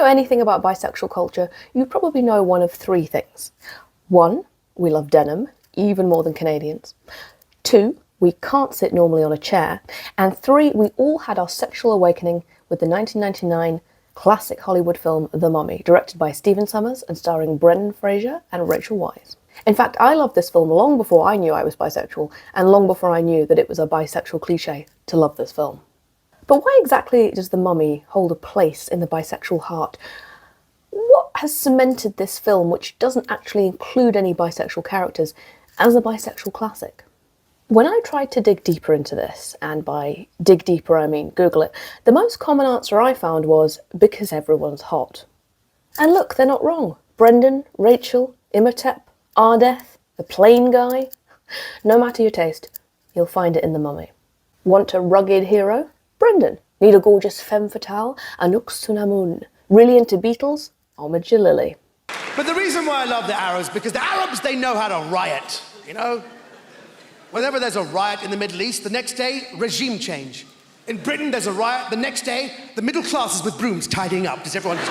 know anything about bisexual culture, you probably know one of three things. 1, we love denim, even more than Canadians. 2, we can't sit normally on a chair. And 3, we all had our sexual awakening with the 1999 classic Hollywood film The Mummy, directed by Stephen Sommers and starring Brendan Fraser and Rachel Weisz. In fact, I loved this film long before I knew I was bisexual, and long before I knew that it was a bisexual cliché to love this film. But why exactly does The Mummy hold a place in the bisexual heart? What has cemented this film, which doesn't actually include any bisexual characters, as a bisexual classic? When I tried to dig deeper into this, and by dig deeper I mean Google it, the most common answer I found was because everyone's hot. And look, they're not wrong. Brendan, Rachel, Imhotep, Ardeth, the plain guy. No matter your taste, you'll find it in The Mummy. Want a rugged hero? Brendan. Need a gorgeous femme fatale? Anouk Sunamun. Really into Beatles? Homage Lily. But the reason why I love the Arabs, because the Arabs, they know how to riot, you know? Whenever there's a riot in the Middle East, the next day, regime change. In Britain, there's a riot, the next day, the middle classes with brooms tidying up. Does everyone just...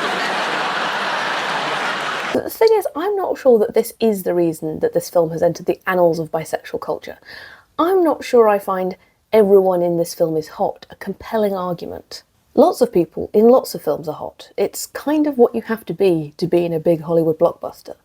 But the thing is, I'm not sure that this is the reason that this film has entered the annals of bisexual culture. I'm not sure I find everyone in this film is hot a compelling argument. Lots of people in lots of films are hot. It's kind of what you have to be in a big Hollywood blockbuster.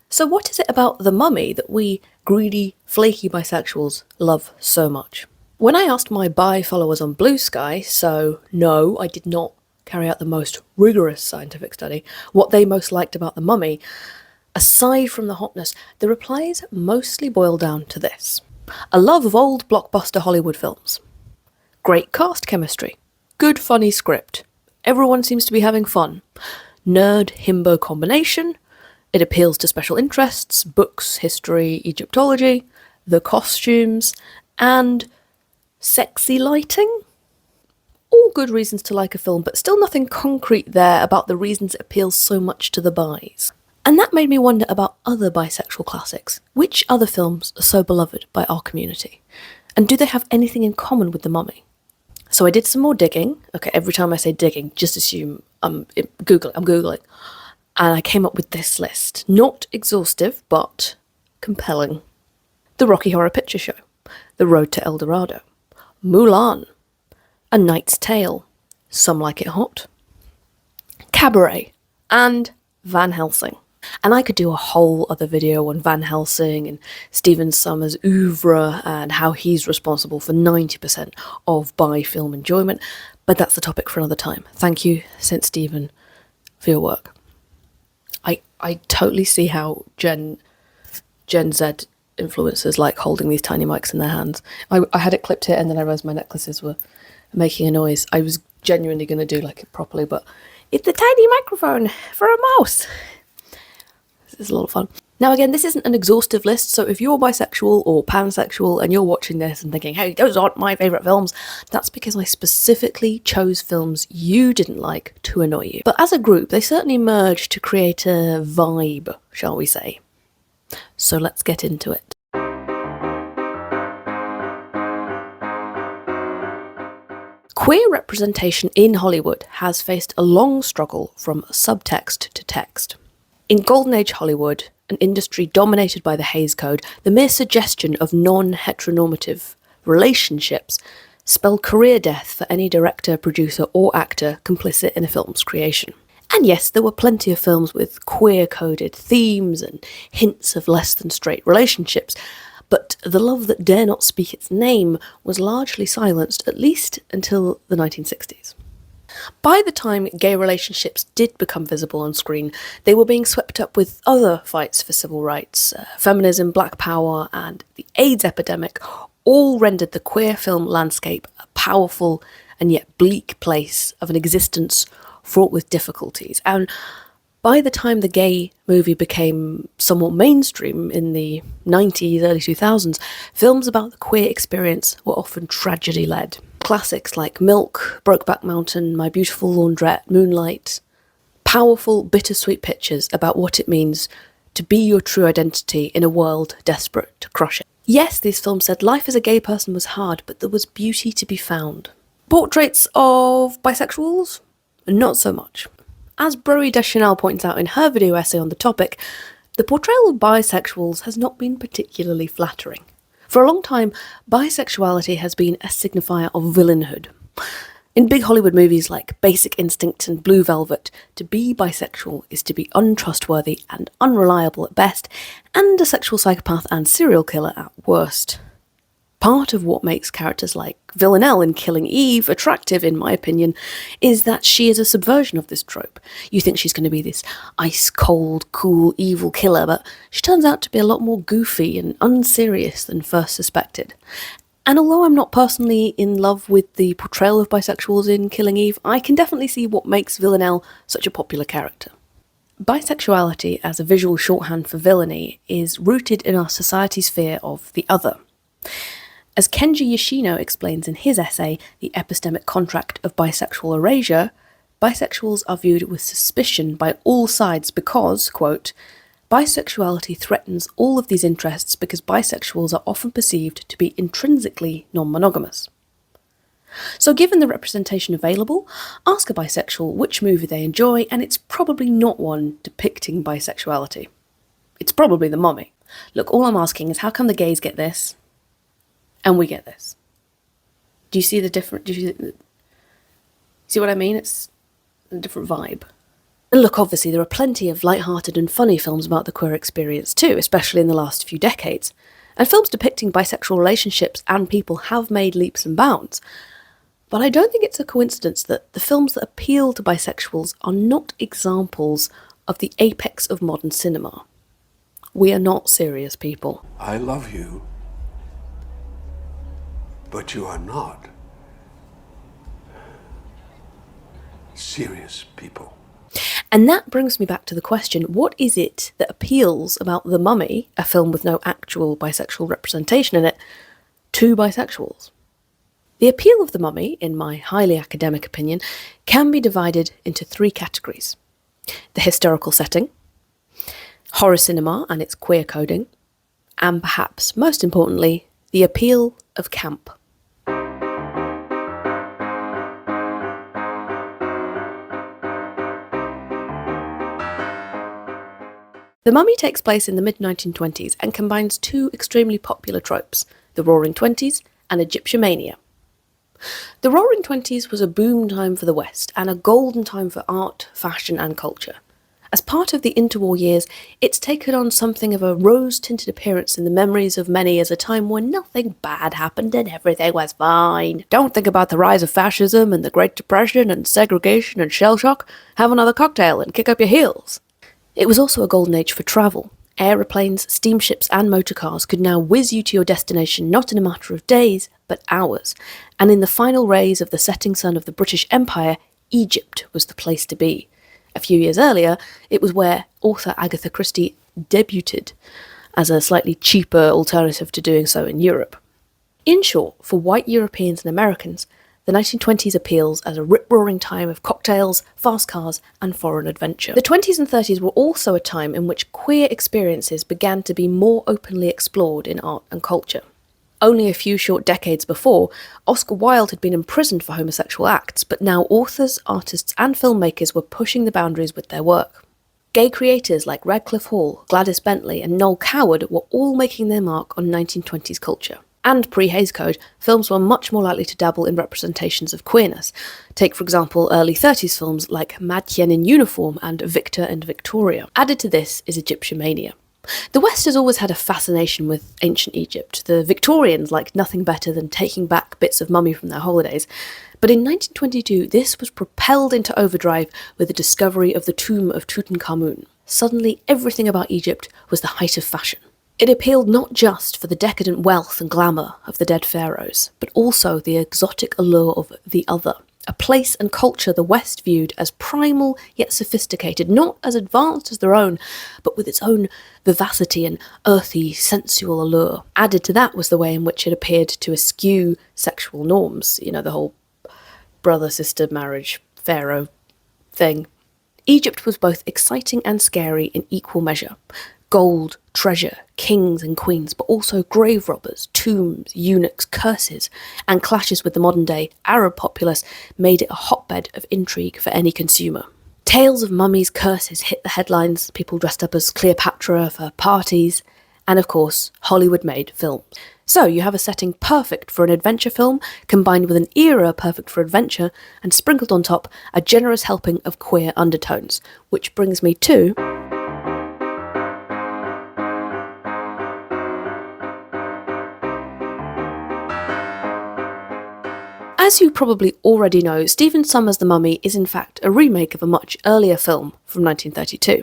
So what is it about The Mummy that we greedy, flaky bisexuals love so much? When I asked my bi followers on Blue Sky, so no, I did not carry out the most rigorous scientific study, what they most liked about The Mummy, aside from the hotness, the replies mostly boil down to this. A love of old blockbuster Hollywood films. Great cast chemistry. Good funny script. Everyone seems to be having fun. Nerd-himbo combination. It appeals to special interests, books, history, Egyptology, the costumes, and sexy lighting? All good reasons to like a film, but still nothing concrete there about the reasons it appeals so much to the bis. And that made me wonder about other bisexual classics. Which other films are so beloved by our community? And do they have anything in common with The Mummy? So I did some more digging. Okay, every time I say digging, just assume I'm Googling. And I came up with this list. Not exhaustive, but compelling. The Rocky Horror Picture Show. The Road to El Dorado. Mulan. A Knight's Tale. Some Like It Hot. Cabaret. And Van Helsing. And I could do a whole other video on Van Helsing and Stephen Sommers' oeuvre and how he's responsible for 90% of bi film enjoyment, but that's the topic for another time. Thank you, St. Stephen, for your work. I totally see how Gen Z influencers like holding these tiny mics in their hands. I had it clipped here and then I realised my necklaces were making a noise. I was genuinely going to do like it properly, but it's a tiny microphone for a mouse. This is a lot of fun. Now again, this isn't an exhaustive list, so if you're bisexual or pansexual and you're watching this and thinking, hey, those aren't my favourite films, that's because I specifically chose films you didn't like to annoy you. But as a group, they certainly merged to create a vibe, shall we say. So let's get into it. Queer representation in Hollywood has faced a long struggle from subtext to text. In Golden Age Hollywood, an industry dominated by the Hays Code, the mere suggestion of non-heteronormative relationships spelled career death for any director, producer or actor complicit in a film's creation. And yes, there were plenty of films with queer-coded themes and hints of less-than-straight relationships, but the love that dare not speak its name was largely silenced, at least until the 1960s. By the time gay relationships did become visible on screen, they were being swept up with other fights for civil rights, feminism, black power, and the AIDS epidemic all rendered the queer film landscape a powerful and yet bleak place of an existence fraught with difficulties. And by the time the gay movie became somewhat mainstream in the 90s, early 2000s, films about the queer experience were often tragedy-led. Classics like Milk, Brokeback Mountain, My Beautiful Laundrette, Moonlight. Powerful, bittersweet pictures about what it means to be your true identity in a world desperate to crush it. Yes, these films said life as a gay person was hard, but there was beauty to be found. Portraits of bisexuals? Not so much. as Broe Deschanel points out in her video essay on the topic, the portrayal of bisexuals has not been particularly flattering. For a long time, bisexuality has been a signifier of villainhood. In big Hollywood movies like Basic Instinct and Blue Velvet, to be bisexual is to be untrustworthy and unreliable at best, and a sexual psychopath and serial killer at worst. Part of what makes characters like Villanelle in Killing Eve attractive, in my opinion, is that she is a subversion of this trope. You think she's going to be this ice-cold, cool, evil killer, but she turns out to be a lot more goofy and unserious than first suspected. And although I'm not personally in love with the portrayal of bisexuals in Killing Eve, I can definitely see what makes Villanelle such a popular character. Bisexuality as a visual shorthand for villainy is rooted in our society's fear of the other. As Kenji Yoshino explains in his essay, The Epistemic Contract of Bisexual Erasure, bisexuals are viewed with suspicion by all sides because, quote, bisexuality threatens all of these interests because bisexuals are often perceived to be intrinsically non-monogamous. So given the representation available, ask a bisexual which movie they enjoy, and it's probably not one depicting bisexuality. It's probably The Mummy. Look, all I'm asking is how come the gays get this, and we get this? Do you see the different... Do you see what I mean? It's a different vibe. And look, obviously there are plenty of light-hearted and funny films about the queer experience too, especially in the last few decades. And films depicting bisexual relationships and people have made leaps and bounds. But I don't think it's a coincidence that the films that appeal to bisexuals are not examples of the apex of modern cinema. We are not serious people. I love you, but you are not serious people. And that brings me back to the question, what is it that appeals about The Mummy, a film with no actual bisexual representation in it, to bisexuals? The appeal of The Mummy, in my highly academic opinion, can be divided into three categories. The historical setting, horror cinema and its queer coding, and perhaps most importantly, the appeal of camp. The Mummy takes place in the mid-1920s and combines two extremely popular tropes, the Roaring Twenties and Egyptomania. The Roaring Twenties was a boom time for the West and a golden time for art, fashion and culture. As part of the interwar years, it's taken on something of a rose-tinted appearance in the memories of many as a time when nothing bad happened and everything was fine. Don't think about the rise of fascism and the Great Depression and segregation and shell shock. Have another cocktail and kick up your heels. It was also a golden age for travel. Aeroplanes, steamships and motorcars could now whiz you to your destination not in a matter of days, but hours. And in the final rays of the setting sun of the British Empire, Egypt was the place to be. A few years earlier, it was where author Agatha Christie debuted, as a slightly cheaper alternative to doing so in Europe. In short, for white Europeans and Americans, the 1920s appeals as a rip-roaring time of cocktails, fast cars, and foreign adventure. The 20s and 30s were also a time in which queer experiences began to be more openly explored in art and culture. Only a few short decades before, Oscar Wilde had been imprisoned for homosexual acts, but now authors, artists, and filmmakers were pushing the boundaries with their work. Gay creators like Radcliffe Hall, Gladys Bentley, and Noel Coward were all making their mark on 1920s culture. And pre-Hays Code, films were much more likely to dabble in representations of queerness. Take, for example, early 30s films like Madchen in Uniform and Victor and Victoria. Added to this is Egyptomania. The West has always had a fascination with ancient Egypt. The Victorians liked nothing better than taking back bits of mummy from their holidays. But in 1922, this was propelled into overdrive with the discovery of the tomb of Tutankhamun. Suddenly, everything about Egypt was the height of fashion. It appealed not just for the decadent wealth and glamour of the dead pharaohs, but also the exotic allure of the other, a place and culture the West viewed as primal yet sophisticated, not as advanced as their own, but with its own vivacity and earthy, sensual allure. Added to that was the way in which it appeared to eschew sexual norms, the whole brother-sister marriage pharaoh thing. Egypt was both exciting and scary in equal measure. Gold, treasure, kings and queens, but also grave robbers, tombs, eunuchs, curses, and clashes with the modern-day Arab populace made it a hotbed of intrigue for any consumer. Tales of mummies' curses hit the headlines, people dressed up as Cleopatra for parties, and of course, Hollywood-made films. So you have a setting perfect for an adventure film, combined with an era perfect for adventure, and sprinkled on top a generous helping of queer undertones. Which brings me to... As you probably already know, Stephen Sommers' The Mummy is in fact a remake of a much earlier film from 1932.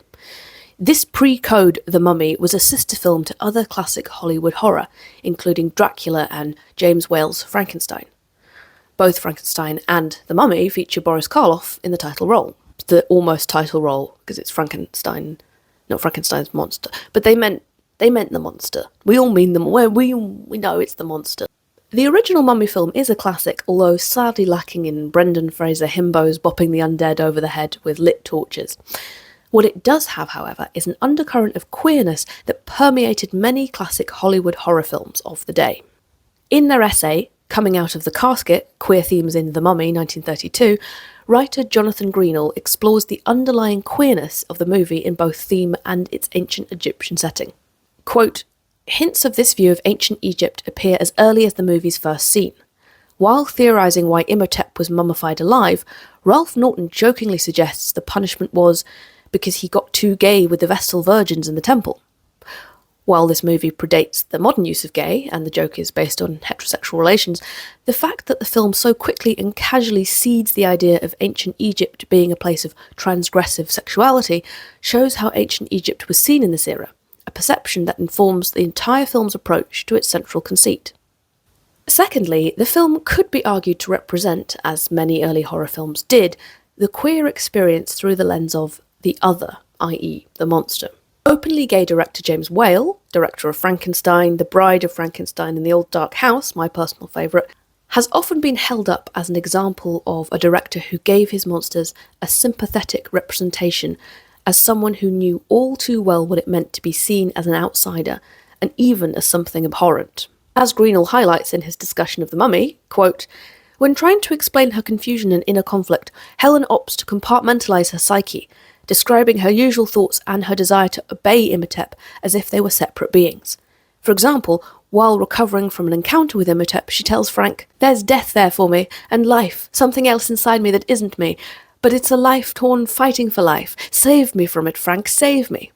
This pre-code The Mummy was a sister film to other classic Hollywood horror, including Dracula and James Whale's Frankenstein. Both Frankenstein and The Mummy feature Boris Karloff in the title role. The almost title role, because it's Frankenstein, not Frankenstein's monster, but they meant the monster. We all mean them, we know it's the monster. The original Mummy film is a classic, although sadly lacking in Brendan Fraser himbos bopping the undead over the head with lit torches. What it does have, however, is an undercurrent of queerness that permeated many classic Hollywood horror films of the day. In their essay, Coming Out of the Casket, Queer Themes in The Mummy, 1932, writer Jonathan Greenall explores the underlying queerness of the movie in both theme and its ancient Egyptian setting. Quote, "Hints of this view of ancient Egypt appear as early as the movie's first scene. While theorising why Imhotep was mummified alive, Ralph Norton jokingly suggests the punishment was because he got too gay with the Vestal virgins in the temple. While this movie predates the modern use of gay, and the joke is based on heterosexual relations, the fact that the film so quickly and casually seeds the idea of ancient Egypt being a place of transgressive sexuality shows how ancient Egypt was seen in this era, a perception that informs the entire film's approach to its central conceit. Secondly, the film could be argued to represent, as many early horror films did, the queer experience through the lens of the other, i.e. the monster. Openly gay director James Whale, director of Frankenstein, The Bride of Frankenstein and The Old Dark House, my personal favourite, has often been held up as an example of a director who gave his monsters a sympathetic representation as someone who knew all too well what it meant to be seen as an outsider, and even as something abhorrent. As Greenall highlights in his discussion of The Mummy, quote, "When trying to explain her confusion and inner conflict, Helen opts to compartmentalise her psyche, describing her usual thoughts and her desire to obey Imhotep as if they were separate beings. For example, while recovering from an encounter with Imhotep, she tells Frank, 'There's death there for me, and life, something else inside me that isn't me. But it's a life torn fighting for life. Save me from it, Frank, save me.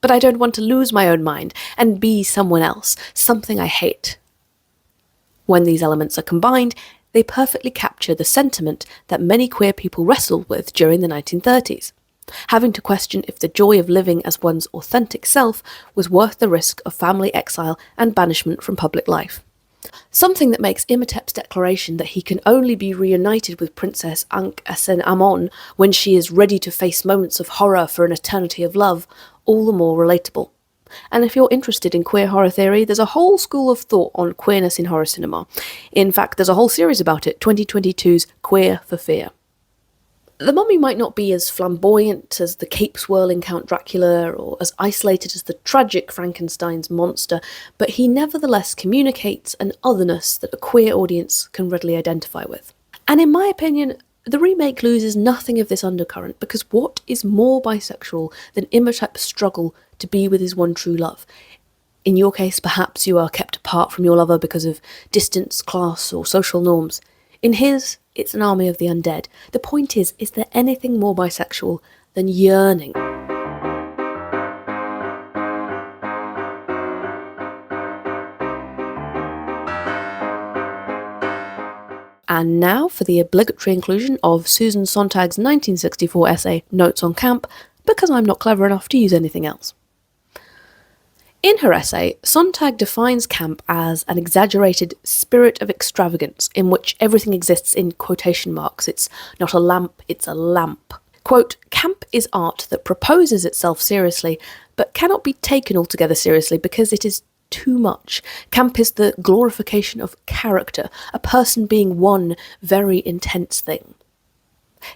But I don't want to lose my own mind and be someone else, something I hate.' When these elements are combined, they perfectly capture the sentiment that many queer people wrestled with during the 1930s, having to question if the joy of living as one's authentic self was worth the risk of family exile and banishment from public life. Something that makes Imhotep's declaration that he can only be reunited with Princess Ankh-Esen-Amon when she is ready to face moments of horror for an eternity of love all the more relatable. And if you're interested in queer horror theory, there's a whole school of thought on queerness in horror cinema. In fact, there's a whole series about it, 2022's Queer for Fear. The Mummy might not be as flamboyant as the cape-swirling Count Dracula or as isolated as the tragic Frankenstein's monster, but he nevertheless communicates an otherness that a queer audience can readily identify with. And in my opinion, the remake loses nothing of this undercurrent, because what is more bisexual than Imhotep's struggle to be with his one true love? In your case, perhaps you are kept apart from your lover because of distance, class, or social norms. In his, it's an army of the undead. The point is there anything more bisexual than yearning? And now for the obligatory inclusion of Susan Sontag's 1964 essay, Notes on Camp, because I'm not clever enough to use anything else. In her essay, Sontag defines camp as an exaggerated spirit of extravagance in which everything exists in quotation marks. It's not a lamp, it's a lamp. Quote, "Camp is art that proposes itself seriously, but cannot be taken altogether seriously because it is too much. Camp is the glorification of character, a person being one very intense thing."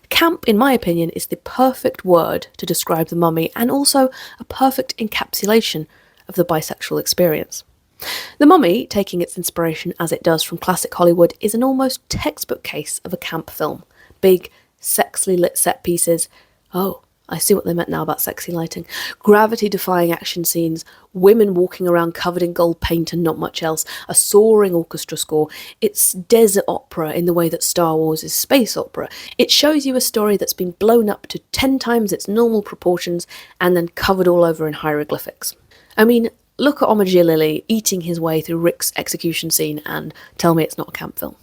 Camp, in my opinion, is the perfect word to describe The Mummy, and also a perfect encapsulation of the bisexual experience. The Mummy, taking its inspiration as it does from classic Hollywood, is an almost textbook case of a camp film. Big, sexily lit set pieces, Oh, I see what they meant now about sexy lighting. Gravity-defying action scenes, women walking around covered in gold paint and not much else, a soaring orchestra score. It's desert opera in the way that Star Wars is space opera. It shows you a story that's been blown up to 10 times its normal proportions and then covered all over in hieroglyphics. I mean, look at Omega Lily eating his way through Rick's execution scene and tell me it's not a camp film.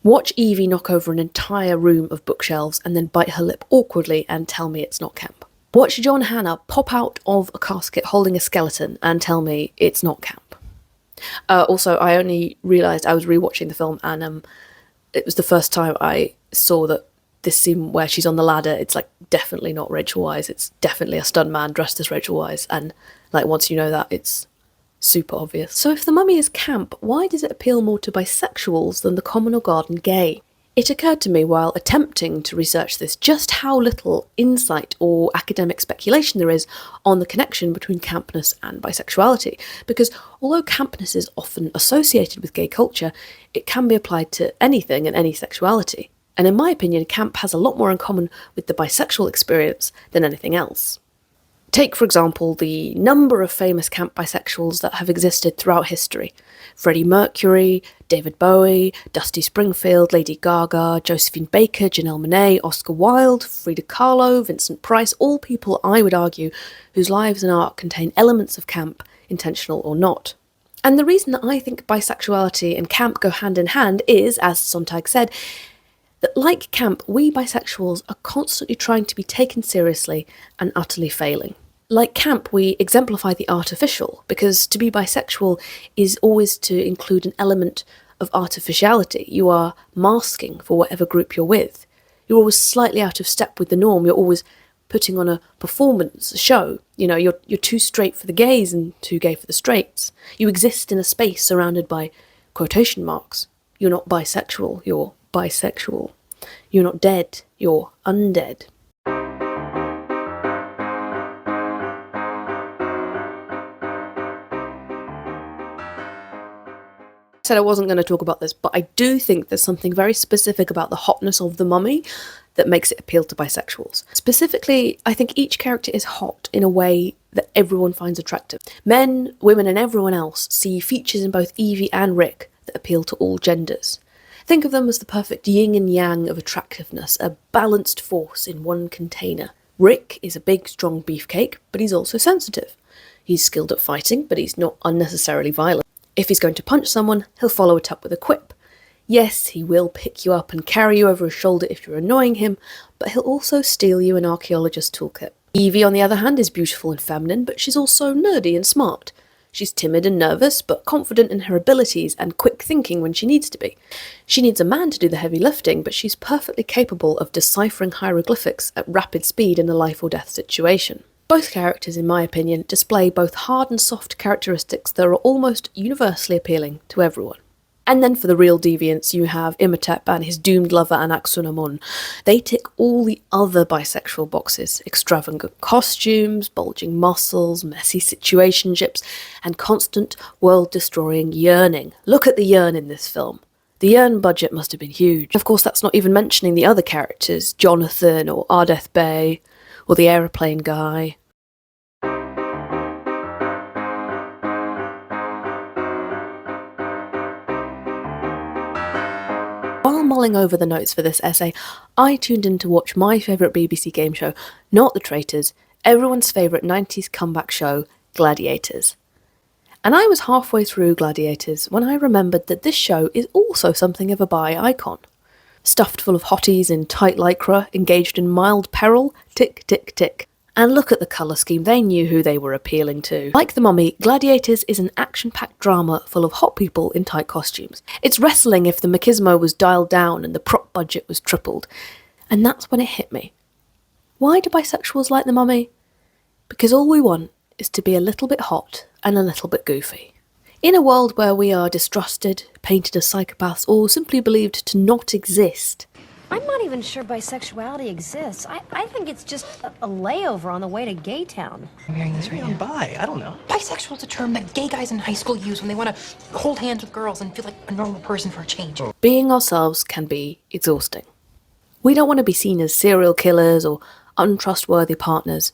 Watch Evie knock over an entire room of bookshelves and then bite her lip awkwardly and tell me it's not camp. Watch John Hannah pop out of a casket holding a skeleton and tell me it's not camp. Also, I only realised I was rewatching the film and it was the first time I saw that this scene where she's on the ladder, it's like definitely not Rachel Weisz, it's definitely a stuntman dressed as Rachel Weisz, and like once you know that, it's super obvious. So if The Mummy is camp, why does it appeal more to bisexuals than the common or garden gay? It occurred to me while attempting to research this just how little insight or academic speculation there is on the connection between campness and bisexuality, because although campness is often associated with gay culture, it can be applied to anything and any sexuality. And in my opinion, camp has a lot more in common with the bisexual experience than anything else. Take, for example, the number of famous camp bisexuals that have existed throughout history. Freddie Mercury, David Bowie, Dusty Springfield, Lady Gaga, Josephine Baker, Janelle Monáe, Oscar Wilde, Frida Kahlo, Vincent Price, all people, I would argue, whose lives and art contain elements of camp, intentional or not. And the reason that I think bisexuality and camp go hand in hand is, as Sontag said, that like camp, we bisexuals are constantly trying to be taken seriously and utterly failing. Like camp, we exemplify the artificial, because to be bisexual is always to include an element of artificiality. You are masking for whatever group you're with. You're always slightly out of step with the norm. You're always putting on a performance, a show. You know, you're too straight for the gays and too gay for the straights. You exist in a space surrounded by quotation marks. You're not bisexual, you're bisexual. You're not dead, you're undead. I said I wasn't going to talk about this, but I do think there's something very specific about the hotness of The Mummy that makes it appeal to bisexuals. Specifically, I think each character is hot in a way that everyone finds attractive. Men, women, and everyone else see features in both Evie and Rick that appeal to all genders. Think of them as the perfect yin and yang of attractiveness, a balanced force in one container. Rick is a big, strong beefcake, but he's also sensitive. He's skilled at fighting, but he's not unnecessarily violent. If he's going to punch someone, he'll follow it up with a quip. Yes, he will pick you up and carry you over his shoulder if you're annoying him, but he'll also steal you an archaeologist's toolkit. Evie, on the other hand, is beautiful and feminine, but she's also nerdy and smart. She's timid and nervous, but confident in her abilities and quick thinking when she needs to be. She needs a man to do the heavy lifting, but she's perfectly capable of deciphering hieroglyphics at rapid speed in a life or death situation. Both characters, in my opinion, display both hard and soft characteristics that are almost universally appealing to everyone. And then for the real deviants, you have Imhotep and his doomed lover Anaxunamun. They tick all the other bisexual boxes: extravagant costumes, bulging muscles, messy situationships, and constant world-destroying yearning. Look at the yearn in this film. The yearn budget must have been huge. Of course, that's not even mentioning the other characters, Jonathan or Ardeth Bay, or the aeroplane guy. While mulling over the notes for this essay, I tuned in to watch my favourite BBC game show, not The Traitors, everyone's favourite 90s comeback show, Gladiators. And I was halfway through Gladiators when I remembered that this show is also something of a bi icon. Stuffed full of hotties in tight lycra, engaged in mild peril, tick, tick, tick. And look at the colour scheme, they knew who they were appealing to. Like The Mummy, Gladiators is an action-packed drama full of hot people in tight costumes. It's wrestling if the machismo was dialed down and the prop budget was tripled. And that's when it hit me. Why do bisexuals like The Mummy? Because all we want is to be a little bit hot and a little bit goofy. In a world where we are distrusted, painted as psychopaths, or simply believed to not exist, I'm not even sure bisexuality exists. I think it's just a layover on the way to Gay Town. I'm hearing this right now. Bi, I don't know. Bisexual is a term that gay guys in high school use when they want to hold hands with girls and feel like a normal person for a change. being ourselves can be exhausting. We don't want to be seen as serial killers or untrustworthy partners.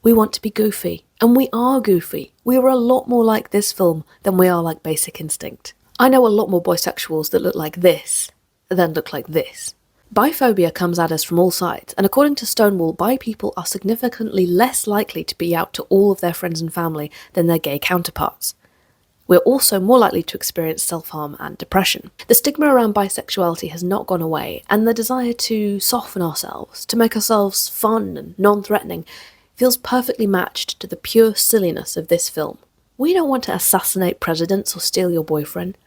We want to be goofy, and we are goofy. We are a lot more like this film than we are like Basic Instinct. I know a lot more bisexuals that look like this than look like this. Biphobia comes at us from all sides, and according to Stonewall, bi people are significantly less likely to be out to all of their friends and family than their gay counterparts. We're also more likely to experience self-harm and depression. The stigma around bisexuality has not gone away, and the desire to soften ourselves, to make ourselves fun and non-threatening, feels perfectly matched to the pure silliness of this film. We don't want to assassinate presidents or steal your boyfriend.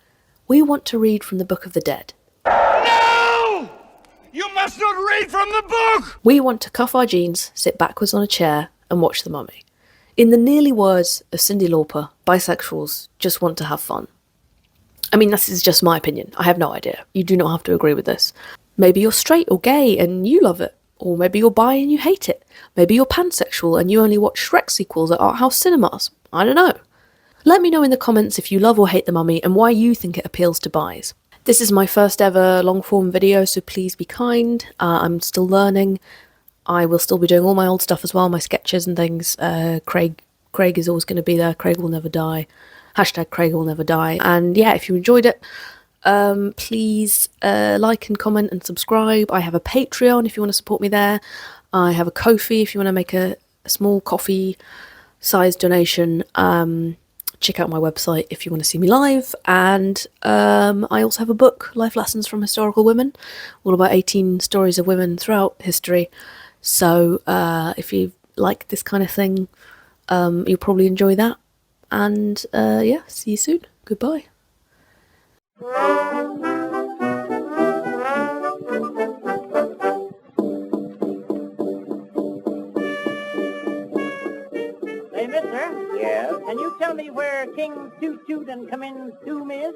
We want to read from the Book of the Dead. No! You must not read from the book! We want to cuff our jeans, sit backwards on a chair, and watch The Mummy. In the nearly words of Cyndi Lauper, bisexuals just want to have fun. I mean, this is just my opinion. I have no idea. You do not have to agree with this. Maybe you're straight or gay and you love it. Or maybe you're bi and you hate it. Maybe you're pansexual and you only watch Shrek sequels at art house cinemas. I don't know. Let me know in the comments if you love or hate The Mummy and why you think it appeals to bis. This is my first ever long form video, so please be kind. I'm still learning. I will still be doing all my old stuff as well, my sketches and things. Craig is always going to be there. Craig will never die. Hashtag Craig will never die. And yeah, if you enjoyed it, please like and comment and subscribe. I have a Patreon if you want to support me there. I have a Ko-fi if you want to make a small coffee-sized donation. Check out my website if you want to see me live. And I also have a book, Life Lessons from Historical Women, all about 18 stories of women throughout history. So if you like this kind of thing, you'll probably enjoy that. And yeah, see you soon. Goodbye. Hey, mister. Yes? Can you tell me where King Toot Toot and Come In Tomb is?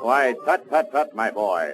Why, tut, tut, tut, my boy.